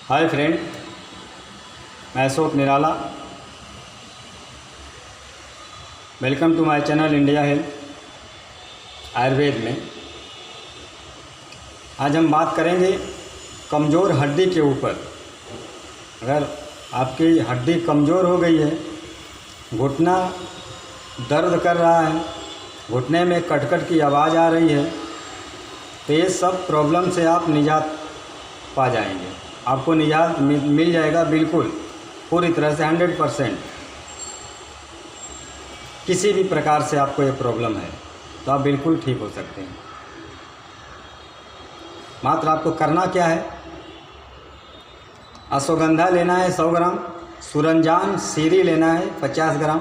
हाय friend, मैं Ashok Nirala. Welcome to my channel India health Ayurveda में। आज हम बात करेंगे कमज़ोर हड्डी के ऊपर। अगर आपकी हड्डी कमज़ोर हो गई है, घुटना दर्द कर रहा है, घुटने में कटकट की आवाज़ आ रही है, तो ये सब प्रॉब्लम से आप निजात पा जाएंगे। आपको निजात मिल जाएगा बिल्कुल पूरी तरह से 100%। किसी भी प्रकार से आपको ये प्रॉब्लम है तो आप बिल्कुल ठीक हो सकते हैं। मात्र आपको करना क्या है, अश्वगंधा लेना है 100 ग्राम, सूरंजान सीरी लेना है 50 ग्राम,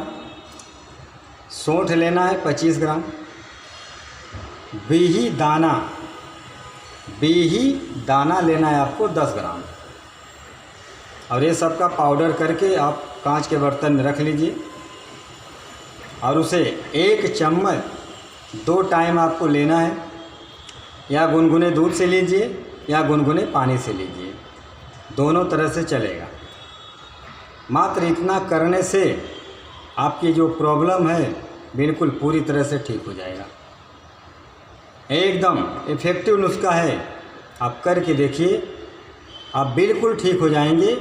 सौंठ लेना है 25 ग्राम, बीही दाना लेना है आपको 10 ग्राम। और ये सब का पाउडर करके आप कांच के बर्तन में रख लीजिए और उसे 1 चम्मच 2 टाइम आपको लेना है। या गुनगुने दूध से लीजिए या गुनगुने पानी से लीजिए, दोनों तरह से चलेगा। मात्र इतना करने से आपकी जो प्रॉब्लम है बिल्कुल पूरी तरह से ठीक हो जाएगा। एकदम इफ़ेक्टिव नुस्खा है, आप करके देखिए, आप बिल्कुल ठीक हो जाएंगे।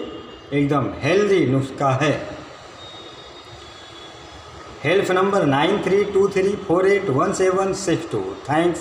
एकदम हेल्दी नुस्खा है। Help number 9323481762। थैंक्स।